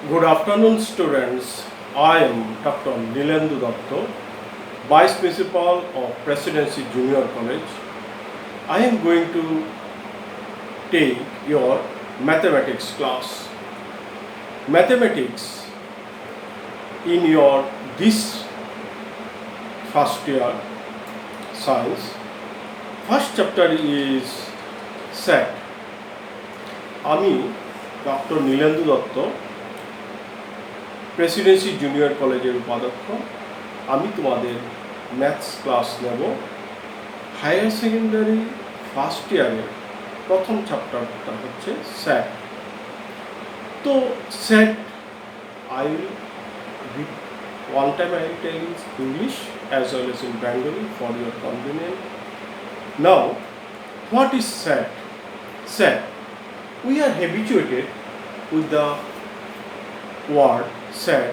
Good afternoon, students. I am Dr. Nilendu Datta, Vice Principal of Presidency Junior College. I am going to take your mathematics class. Mathematics in your this first year science. First chapter is set. আমি doctor Nilendu Dutta, Presidency junior কলেজের উপাধ্যক্ষ। আমি তোমাদের maths class নেব। Higher secondary first ইয়ারের প্রথম চ্যাপ্টারটা হচ্ছে স্যাট। তো স্যাট I will read one time. I will tell in English as well as in Bengali for your convenience. Now, what is SAT? SAT. We are habituated with the word SAT,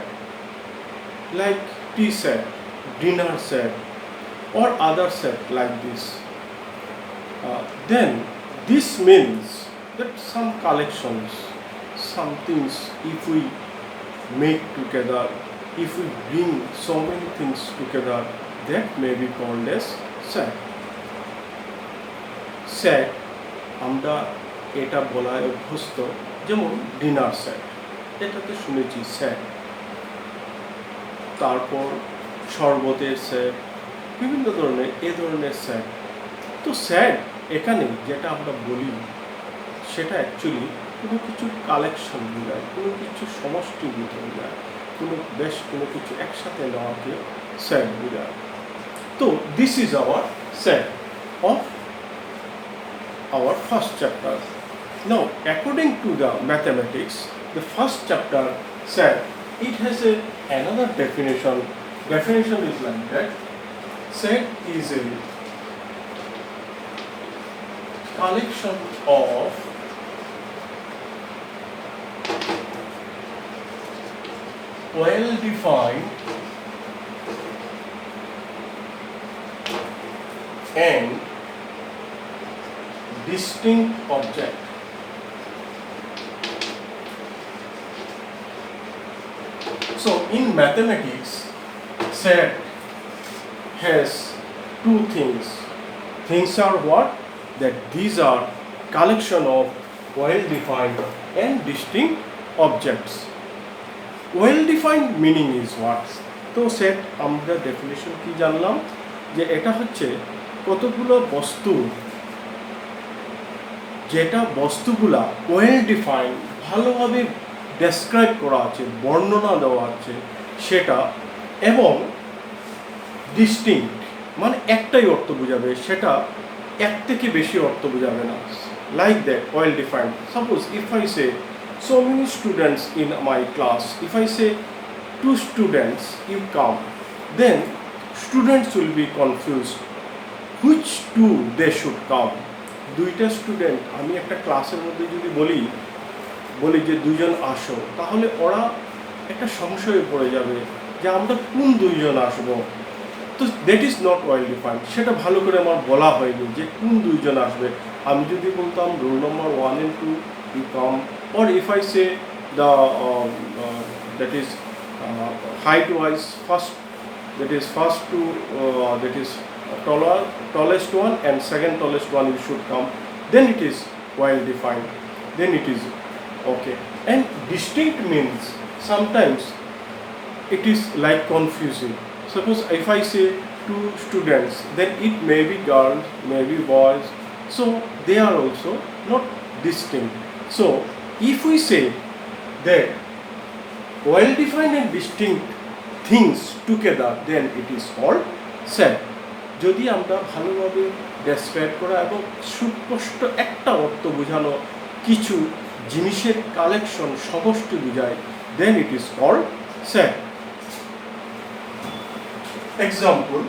like tea set, dinner set, or other set like this. Then this means that some collections, some things, if we make together, if we bring so many things together, that may be called as set. Set আমরা এটা বলায় অভ্যস্ত, যেমন dinner set, এটাতে শুনেছি set. তারপর শরবতের set, বিভিন্ন ধরনের এ ধরনের সেট। তো সেট এখানে যেটা আমরা বলি সেটা অ্যাকচুয়ালি কোনো কিছুর কালেকশন বোঝায়, কোনো কিছু সমষ্টি বোঝায়, কোনো কিছু একসাথে নেওয়াকে সেট বোঝায়। তো this is our set of our first chapter. Now, according to the mathematics, the first chapter said it has another definition. Definition is like that. Set is a collection of well-defined and distinct object. So in mathematics, set has two things. Things are what? That these are collection of well-defined and distinct objects. Well-defined meaning is what? তো set আমরা definition কি জানলাম, যে এটা হচ্ছে কতগুলো বস্তু, যেটা বস্তুগুলা ওয়েল ডিফাইন্ড, ভালোভাবে ডেসক্রাইব করা আছে, বর্ণনা দেওয়া আছে সেটা, এবং ডিস্টিংক্ট মানে একটাই অর্থ বোঝাবে, সেটা এক থেকে বেশি অর্থ বোঝাবে না। Like that, well defined. Suppose if I say so many students in my class, if I say 2 students you come, then students will be confused which 2 they should come. দুইটা স্টুডেন্ট আমি একটা ক্লাসের মধ্যে যদি বলি যে দুইজন আসো, তাহলে ওরা একটা সংশয়ে পড়ে যাবে যে আমরা কোন দুইজন আসবো। তো that is not well defined. সেটা ভালো করে আমার বলা হয়নি যে কোন দুইজন আসবে। আমি যদি বলতাম roll number 1 and 2 you come, or if I say the that is height wise first, that is first to that is tallest one and second tallest one you should come, then it is well defined, then it is okay. And distinct means sometimes it is like confusing. Suppose if I say 2 students, then it may be girls, may be boys, so they are also not distinct. So if we say that well defined and distinct things together, then it is called set. যদি আমরা ভালোভাবে describe করা এবং সুস্পষ্ট একটা অর্থ বোঝানো কিছু জিনিসের কালেকশন, সমষ্টি বোঝায়, then it is called set. Example,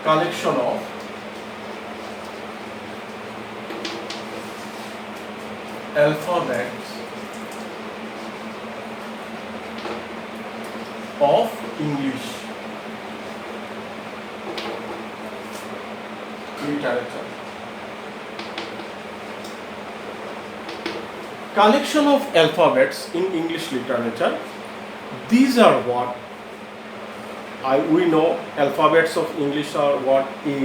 collection of alphabets of English literature. collection of alphabets in English literature. These are what we know alphabets of English are what A,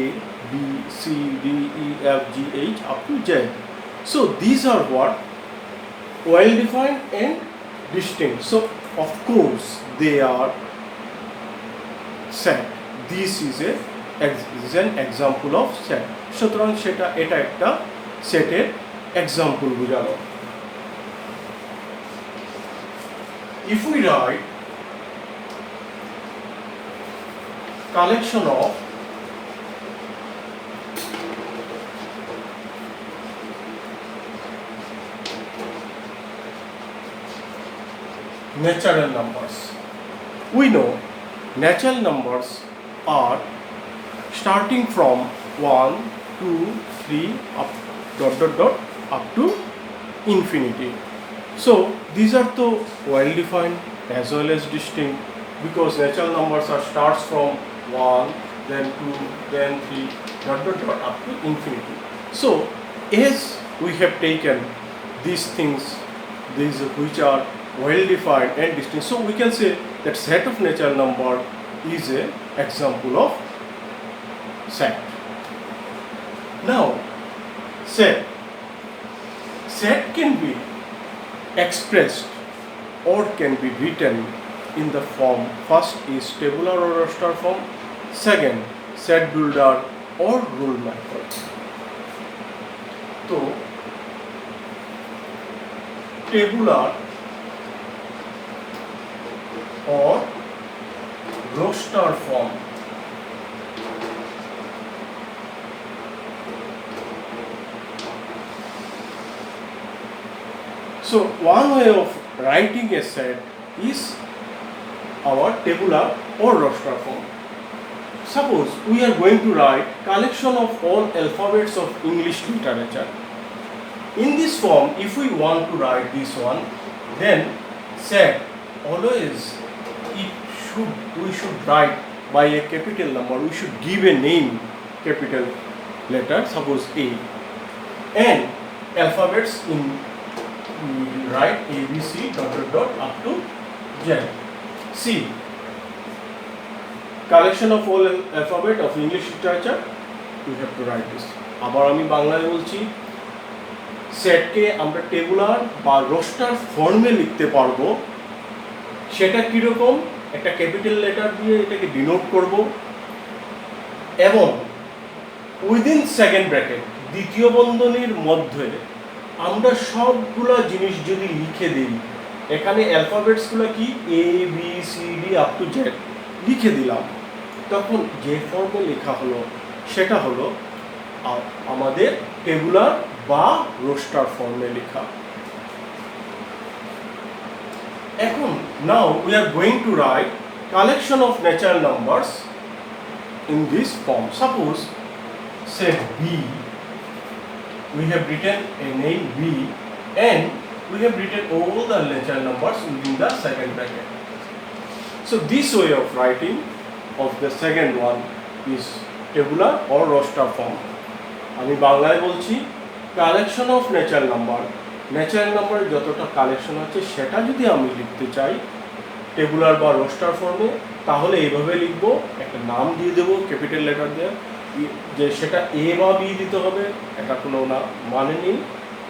B, C, D, E, F, G, H up to Z. So these are what well defined and distinct. So of course they are set. This is an example of set. সুতরাং এটা একটা সেটের example বোঝালো। If we write collection of natural numbers, we know natural numbers are starting from 1, 2, 3 up up to infinity. So these are the well defined as well as distinct, because natural numbers are starts from 1, then 2, then 3 up to infinity. So as we have taken these things, these which are well defined and distinct, so we can say that set of natural number is a example of set. Now set can be expressed or can be written in the form, first is tabular or roster form, second set builder or rule method. So tabular or roster form, so one way of writing a set is our tabular or roster form. Suppose we are going to write collection of all alphabets of English literature. In this form, if we want to write this one, then set always we should write by a capital number. We should give a name, capital letter, suppose A, and alphabets in we write A, B, C up to Z. C, collection of all alphabet of English literature, we have to write this. আবার আমি বাংলায় বলছি, সেটকে আমরা tabular বা roaster ফর্মে লিখতে পারবো। সেটা কিরকম, একটা ক্যাপিটাল লেটার দিয়ে এটাকে ডিনোট করব এবং উইদিন সেকেন্ড ব্র্যাকেট দ্বিতীয় বন্ধনীর মধ্যে আমরা সবগুলা জিনিস যদি লিখে দিই, এখানে অ্যালফাবেটসগুলো কি A B C D up to Z লিখে দিলাম, তখন যে ফর্মে লেখা হলো সেটা হলো আমাদের টেবুলার বা রোস্টার ফর্মে লেখা। এখন now we are going to write collection of natural numbers in this form. Suppose set B, we have written a name B and we have written all the natural numbers within the second bracket. So this way of writing of the second one is tabular or roster form. আমি বাংলায় বলছি, collection of natural number, natural নাম্বারের যতটা collection আছে সেটা যদি আমি লিখতে চাই টেবুলার বা রোস্টার ফর্মে, তাহলে এইভাবে লিখব, একটা নাম দিয়ে দেবো ক্যাপিটাল লেটার দিয়ে, যে সেটা এ বা বি দিতে হবে, এটা কোনো না মানে নেই,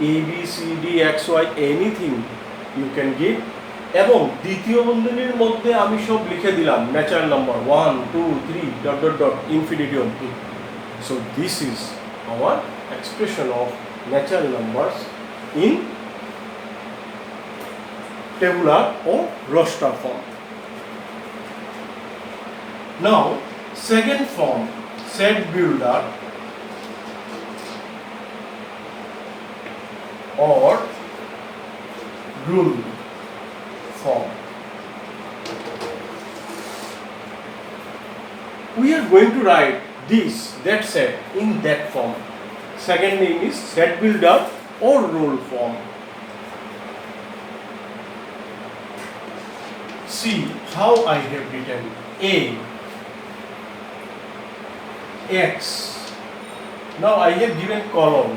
A B C D X Y anything you can give, এবং দ্বিতীয় বন্ধনীর মধ্যে আমি সব লিখে দিলাম ন্যাচারাল নাম্বার 1 2 3 ইনফিনিটি অবধি। So this is our expression of natural numbers in tabular or roster form. Now second form, set builder or rule form. We are going to write this, that set in that form. Second name is set builder or rule form. See how I have written A, X. Now I have given column.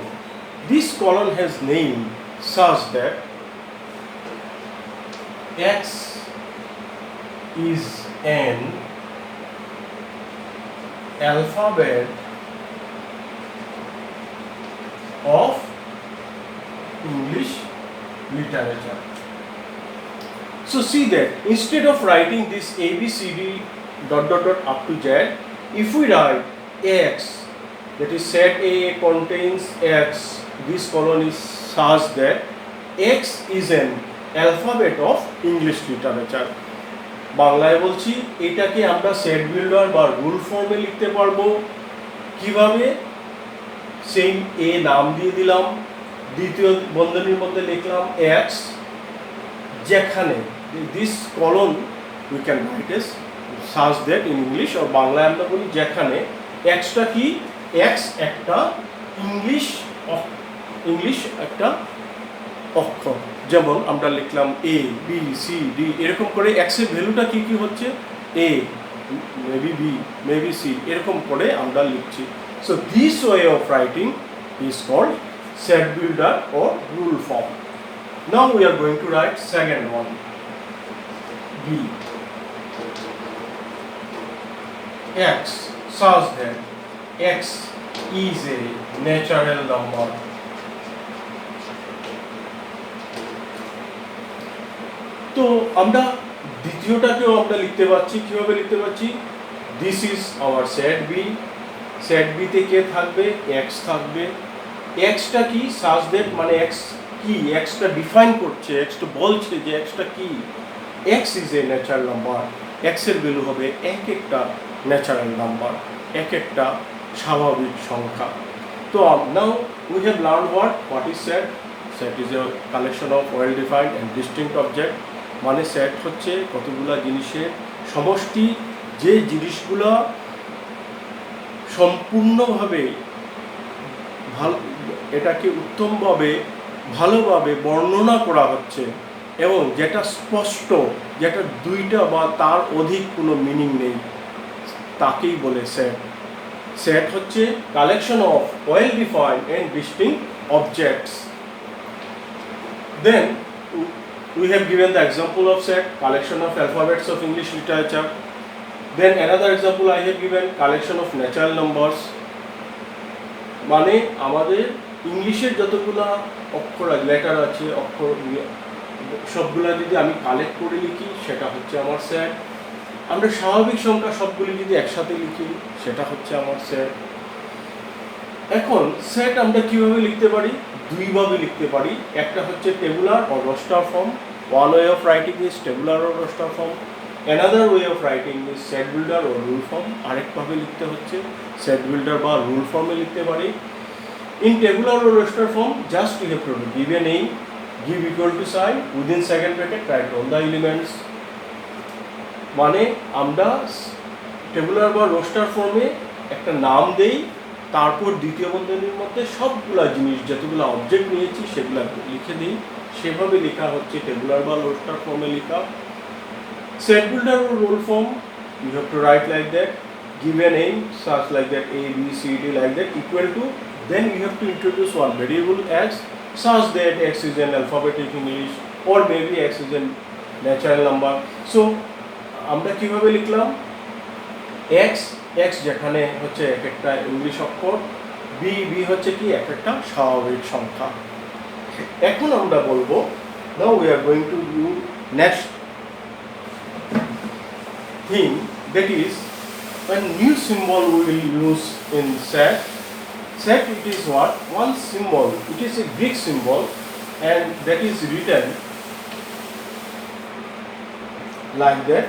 This column has name such that X is an alphabet of English literature. So see that instead of writing this A B C D dot dot dot up to Z, if we write X, that is set A contains X, this colon is such that X is an alphabet of English literature. বাংলায় বলছি, এটাকে আমরা set builder বা rule ফর্মে লিখতে পারবো কিভাবে? Same এ নাম দিয়ে দিলাম, দ্বিতীয় বন্ধনীর মধ্যে লিখলাম এক্স, যেখানে this colon we can write as such that in English, আর বাংলায় আমরা বলি যেখানে এক্সটা কি, এক্স একটা ইংলিশ একটা অক্ষর। যেমন আমরা লিখলাম এ বি সি ডি, এরকম করে এক্সের ভ্যালুটা কি কি হচ্ছে, A maybe B maybe C, এরকম করে আমরা লিখছি। So this way of writing is called set builder or rule form. Now we are going to write second one, B. X such that X is a natural number. তো আমরা দ্বিতীয়টাকেও আমরা লিখতে পাচ্ছি, কিভাবে লিখতে পাচ্ছি? This is our set B, set বিতে কে থাকবে, এক্স থাকবে। এক্সটা কি, সাজ দ্যাট মানে এক্স কি, এক্সটা ডিফাইন করছে, এক্সটা বলছে যে এক্সটা কি, x is a natural number. এক্সের ভ্যালু হবে এক একটা ন্যাচারাল নাম্বার, এক একটা স্বাভাবিক সংখ্যা। তো now we have learn what is set. Set is a collection of well defined and distinct object. মানে সেট হচ্ছে কতগুলা জিনিসের সমষ্টি, যে জিনিসগুলো সম্পূর্ণভাবে ভালো, এটাকে উত্তমভাবে ভালোভাবে বর্ণনা করা হচ্ছে এবং যেটা স্পষ্ট, যেটা দুইটা বা তার অধিক কোনো মিনিং নেই, তাকেই বলে সেট। সেট হচ্ছে collection of well defined and distinct objects. Then we have given the example of set, collection of alphabets of English literature. Then another example I have given, collection of natural numbers. মানে আমাদের ইংলিশের যতগুলা অক্ষর letter আছে, অক্ষর সবগুলা যদি আমি কালেক্ট করে লিখি সেটা হচ্ছে আমার সেট। আমরা স্বাভাবিক সংখ্যা সবগুলি যদি একসাথে লিখি সেটা হচ্ছে আমার সেট। এখন সেট আমরা কিভাবে লিখতে পারি? দুইভাবে লিখতে পারি। একটা হচ্ছে tabular or roster form. One way of writing is tabular or roster form, another way of writing is set builder ও রুল ফর্ম। আরেকভাবে লিখতে হচ্ছে সেট বিল্ডার বা রুল ফর্মে লিখতে পারি। In tabular or roster form, just you have to give a name, give equal to sign, within second bracket write all the elements. মানে আমরা টেবুলার বা রোস্টার ফর্মে একটা নাম দেই, তারপর দ্বিতীয় বন্ধনীর মধ্যে সবগুলা জিনিস যতগুলো অবজেক্ট নিয়েছি সেগুলো লিখে দিই। সেভাবে লেখা হচ্ছে টেবুলার বা রোস্টার ফর্মে লেখা। Set builder or rule form, you have to write like that, give a name such like that, A B C D like that, equal to, then you have to introduce one variable x such that x is an alphabetic English or maybe x is a natural number. So আমরা কিভাবে লিখলাম? x যেখানে হচ্ছে এক একটা English অক্ষর, b হচ্ছে কি এক একটা স্বাভাবিক সংখ্যা। এখন আমরা বলবো, now we are going to do next thing, that is a new symbol we will use in set. Set, it is what? One symbol. It is a Greek symbol and that is written like that.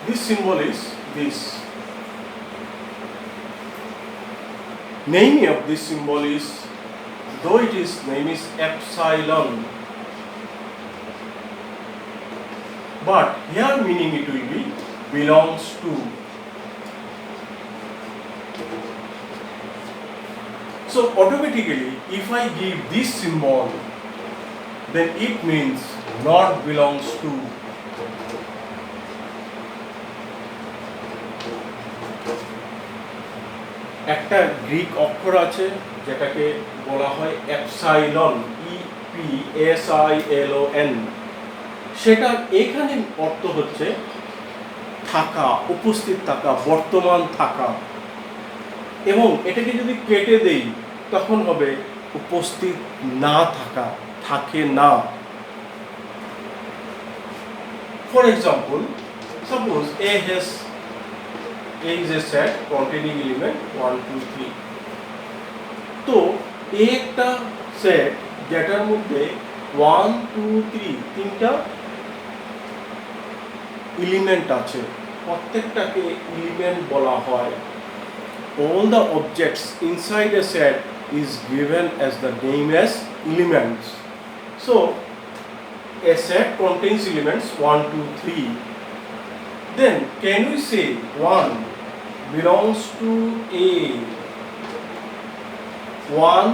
This symbol is this. Name of this symbol is, though it is name is epsilon, but here meaning it will be belongs to. So automatically, if I give this symbol, then it means not belongs to. একটা Greek অক্ষর আছে যেটাকে বলা হয় epsilon, EPSILON। সেটা এখানে অর্থ হচ্ছে থাকা, উপস্থিত থাকা, বর্তমান থাকা। এবং এটাকে যদি কেটে দেই তখন হবে উপস্থিত না থাকা, থাকে না। For example, suppose A is a set containing element 1 2 3। তো A একটা সেট যেটার মধ্যে 1 2 3 তিনটা এলিমেন্ট আছে, প্রত্যেকটাকে এলিমেন্ট বলা হয়। All the objects inside a set is given as the name as elements. So a set contains elements 1 2 3. Then can we say 1 belongs to A? 1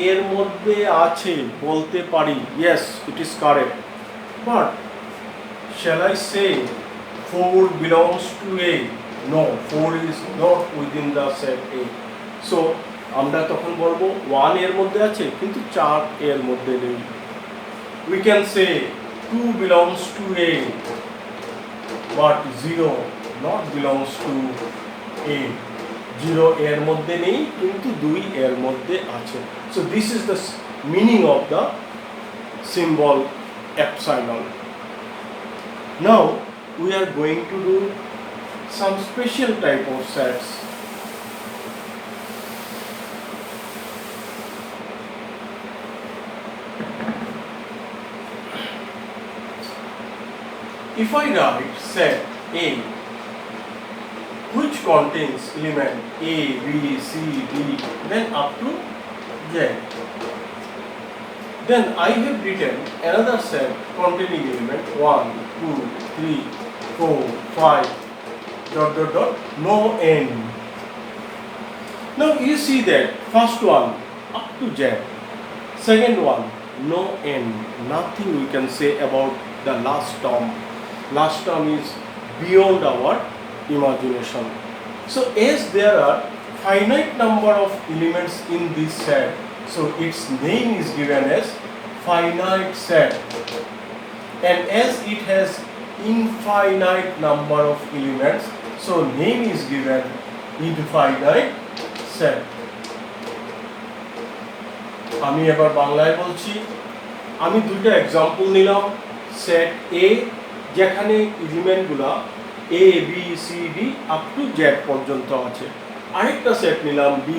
এর মধ্যে আছে বলতে পারি, yes it is correct, but shall I say 4 belongs to A? No, 4 is not within the set A. So আমরা তখন বলবো 1 এর মধ্যে আছে কিন্তু 4 এর মধ্যে নেই। We can say 2 belongs to A, but 0 not belongs to A. 0 এর মধ্যে নেই কিন্তু 2 এর মধ্যে আছে। So this is the meaning of the symbol epsilon. Now we are going to do some special type of sets. If I write set A which contains element A, B, C, D, then up to Z, then I have written another set containing element 1, 2, 3, 4, 5, ... no end. Now you see that first one up to Z, second one no end, nothing we can say about the last term. Last term is beyond our imagination. So as there are finite number of elements in this set, so its name is given as finite set, and as it has infinite number of elements, so name is given infinite set. আমি এবার বাংলায় বলছি। আমি দুইটা example নিলাম। Set A যেখানে এলিমেন্টগুলো A B C D up to Z পর্যন্ত আছে। আরেকটা সেট নিলাম B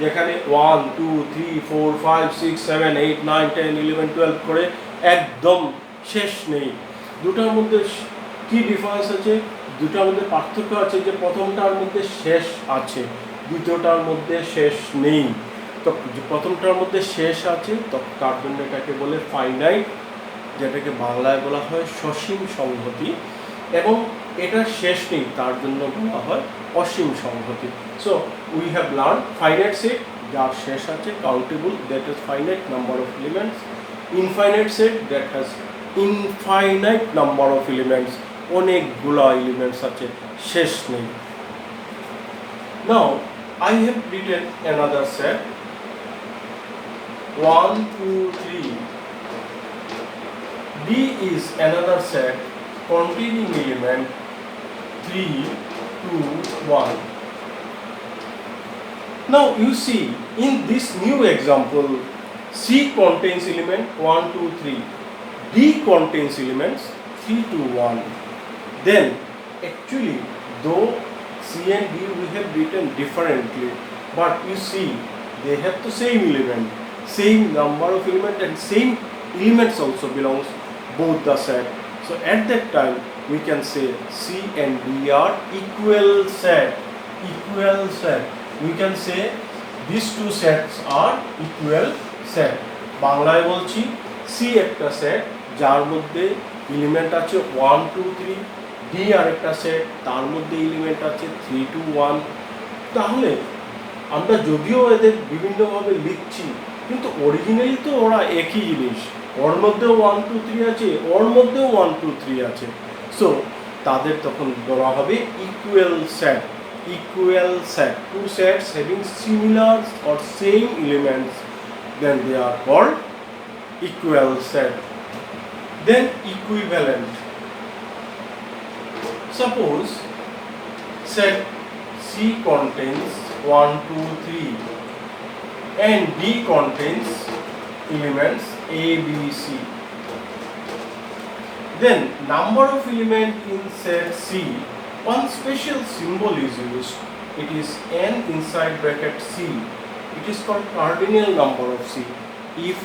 যেখানে 1 2 3 4 5 6 7 8 9 10 11 12 করে একদম শেষ নেই। দুটার মধ্যে কি ডিফারেন্স আছে? দুটার মধ্যে পার্থক্য আছে যে প্রথমটার মধ্যে শেষ আছে, দ্বিতীয়টার মধ্যে শেষ নেই। তো প্রথমটার মধ্যে শেষ আছে তো তার জন্য এটাকে বলে ফাইনাইট, যেটাকে বাংলায় বলা হয় সসীম সংহতি, এবং এটা শেষ নেই তার জন্য বলা হয় অসীম সংহতি। So we have learn finite set যার শেষ আছে, countable that is finite number of elements, infinite said that has infinite number of elements, অনেকগুলো এলিমেন্টস আছে, শেষ নেই। নাও I have written another set 1 2 3. D is another set containing element 3 2 1. Now you see in this new example, C contains element 1 2 3, D contains elements 3 2 1. Then actually though C and D we have written differently, but you see they have the same element, same number of element, and same elements also belongs both the set. So at that time we can say C and D are equal set. Equal set. We can say these two sets are equal set. বাংলায় বলছি C একটা set যার মধ্যে element আছে 1 2 3, D আরেকটা set তার মধ্যে element আছে 3 2 1। তাহলে আমরা যদিও এদের বিভিন্নভাবে লিখছি কিন্তু অরিজিনালি তো ওরা একই জিনিস, ওর মধ্যেও 1 2 3 আছে, ওর মধ্যেও 1 2 3 আছে। সো তাদের তখন বলা হবে equal set. Equal set, two sets having similar or same elements, then they are called equal set. Then equivalent. Suppose set C contains 1, 2, 3 and D contains elements A, B, C. Then number of elements in set C, one special symbol is used. It is n inside bracket C. It is called cardinal number of C. If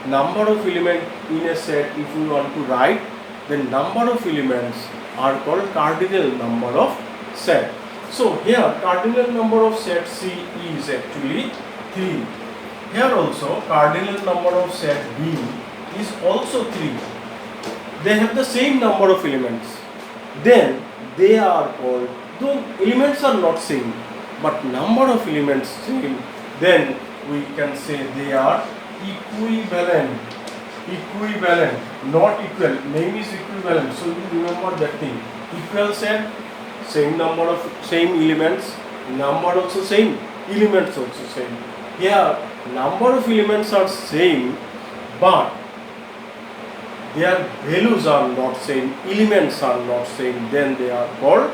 number of elements in a set, if we want to write, then number of elements are called cardinal number of set. So here cardinal number of set C is actually 3. Here also cardinal number of set B is also 3. They have the same number of elements. Then they are called, though elements are not same, but number of elements same, then we can say they are equivalent. Equivalent, not equal. Name is equivalent, so you remember that thing. Equal set, same number of same elements, number also same, elements also same. Here number of elements are same, but their values are not same, elements are not same, then they are called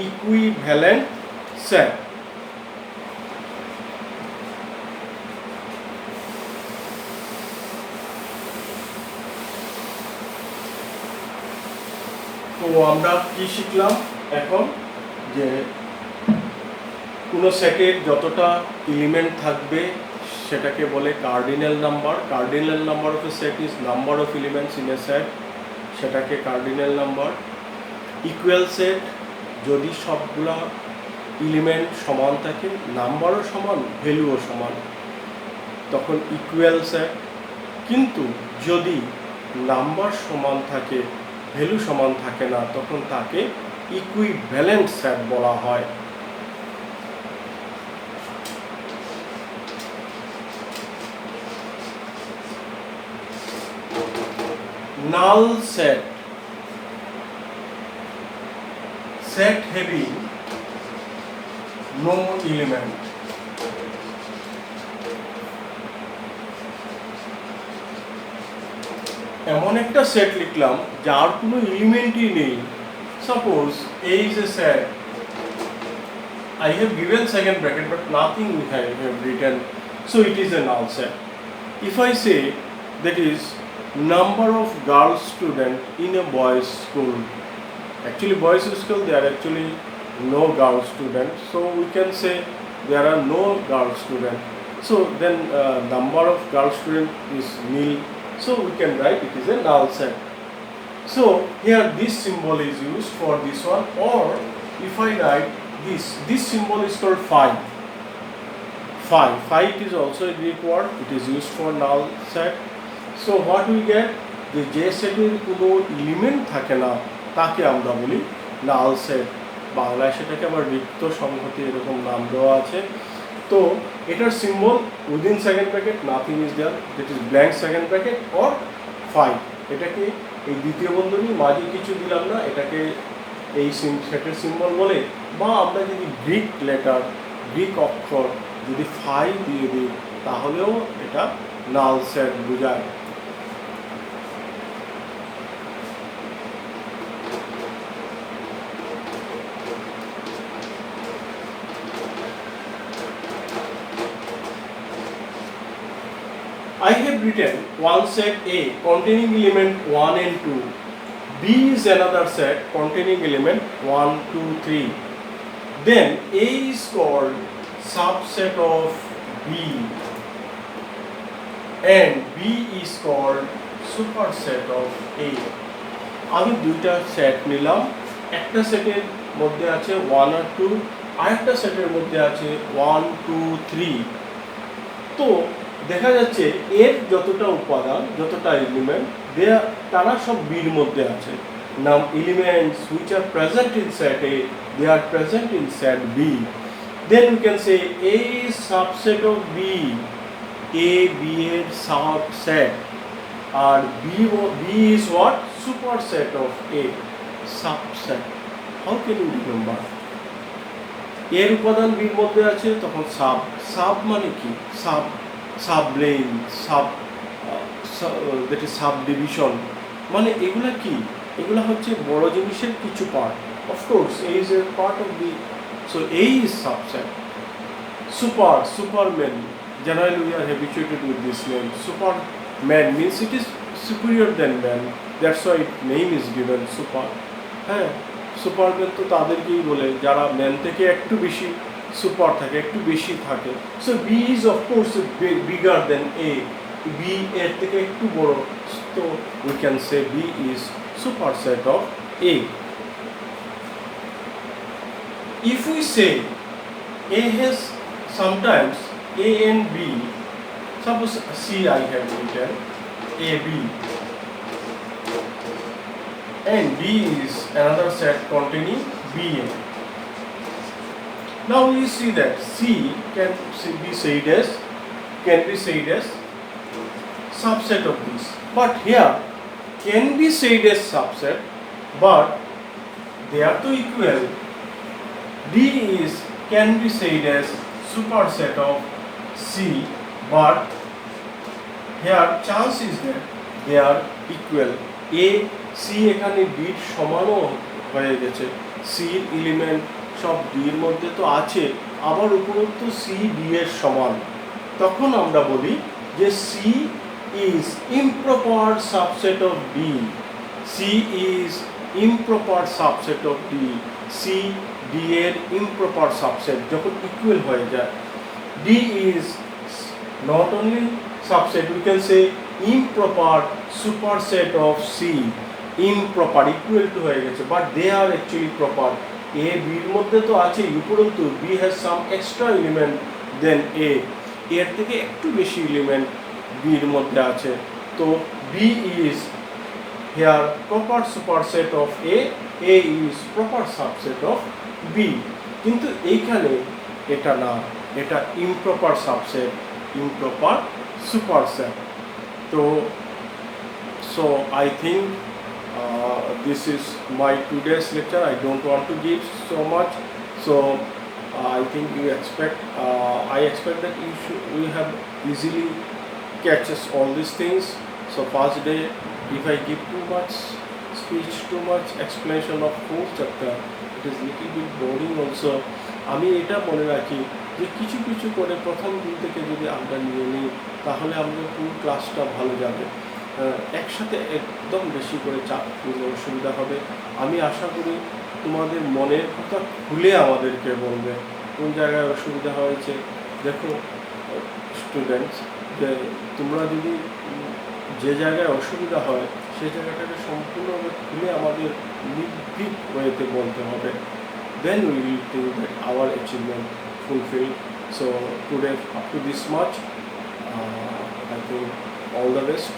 equivalent set. তো আমরা কি শিখলাম এখন, যে কোনো সেটের যতটা element থাকবে সেটাকে বলে cardinal number. Cardinal number of A set is number of elements in a set, সেটাকে কার্ডিনাল নাম্বার। ইকুয়াল সেট, যদি সবগুলা এলিমেন্ট সমান থাকে, নাম্বারও সমান, ভ্যালুও সমান, তখন ইকুয়াল সেট। কিন্তু যদি নাম্বার সমান থাকে, ভ্যালু সমান থাকে না, তখন তাকে ইকুইভ্যালেন্ট সেট বলা হয়। null set, set having no element। এমন একটা সেট লিখলাম যার কোনো এলিমেন্টই নেই। Suppose A is a set, I have given second bracket but nothing we have written, so it is a null set. If I say that is number of girl student in a boys school, actually boys school there are actually no girl student, so we can say there are no girl student, so then number of girl student is nil, so we can write it is a null set. So here this symbol is used for this one, or if I write this symbol is called phi. Phi it is also a Greek word, it is used for null set. So what we get, যে সেটের কোনো element থাকে না তাকে আমরা বলি null set. বাংলায় সেটাকে আবার রিক্ত সংহতি এরকম নাম দেওয়া আছে। তো এটার symbol within second bracket nothing is there, that is blank second bracket or phi. এটাকে এই দ্বিতীয় বন্ধনী মাঝে কিছু দিলাম না, এটাকে এই সেটের সিম্বল বলে। বা আমরা যদি গ্রিক লেটার, গ্রিক অক্ষর যদি ফাই দিয়ে দিই তাহলেও এটা নাল সেট বোঝায়। I have written one set A containing element 1 and 2. B is another set containing element 1, 2, 3. Then A is called subset of B and B is called superset of A. আমি দুইটা set নিলাম, একটা সেটের মধ্যে আছে 1 আর 2, আরেকটা সেটের মধ্যে আছে 1, 2, 3। তো দেখা যাচ্ছে এর যতটা উপাদান, যতটা এলিমেন্ট তারা সব বির মধ্যে আছে। নাম elements which are present in set A, they are present in set B. Then we can say A is subset of B, A B এর সাবসেট, আর B is what, superset of A, subset. How can you remember? এর উপাদান বির মধ্যে আছে, তখন sub. Sub মানে কি? সাব, সাবলেন, সাব, that is subdivision, মানে এগুলা কি, এগুলা হচ্ছে বড় জিনিসের কিছু part. Of course A is a part of the, so A is subset. Superman, generally we are habituated with this name. Superman means it is superior than man, that's why its name is given super. হ্যাঁ, Superman তো তাদেরকেই বলে যারা man থেকে একটু বেশি super থাকে, একটু বেশি থাকে। So B is of course bigger than A, B এর থেকে একটু বড়, তো we can say B is superset of A. If we say A has sometimes A and B, suppose C I have written AB, and D is another set containing BA. Now we see that C can be said as subset of this, but here can be said as subset, but they are to equal. D is can be said as superset of C, but here chance is that they are equal. A C এখানে D এর সমানও হয়ে গেছে, C এর element সব D এর মধ্যে তো আছে, আবার উপরন্তু C D এর সমান, তখন আমরা বলি যে C is improper subset of D. C is improper subset of D. C D এর improper subset যখন ইকুয়াল হয়ে যায়। D is not only subset, we can say improper superset of C. Improper equal to হয়ে গেছে, but they are actually proper. A B এর মধ্যে তো আছে, উপরন্তু B has some extra element than A. এর থেকে একটু বেশি এলিমেন্ট B এর মধ্যে আছে, তো B is here proper superset of A, A is proper subset of B. কিন্তু এইখানে এটা না, এটা improper subset, improper superset. So I think this is my today's lecture. I don't want to give so much, so I think you expect I expect that you have easily catches all these things. So first day, if I give too much speech, too much explanation of whole chapter, it is little bit boring also. আমি এটা মনে রাখি যে কিছু কিছু করে প্রথম দিন থেকে যদি আমরা নিয়ে নিই তাহলে আমাদের পুরো ক্লাসটা ভালো যাবে। একসাথে একদম বেশি করে চাপ নিলে অসুবিধা হবে। আমি আশা করি তোমাদের মনের কথা খুলে আমাদেরকে বলবে কোন জায়গায় অসুবিধা হয়েছে। দেখো স্টুডেন্টস, যে তোমরা যদি যে জায়গায় অসুবিধা হয় সেই জায়গাটাকে সম্পূর্ণভাবে খুলে আমাদের নির্ভীক ওয়েতে বলতে হবে, then we will think that our achievement fulfilled. So today up to this much, I think all the best.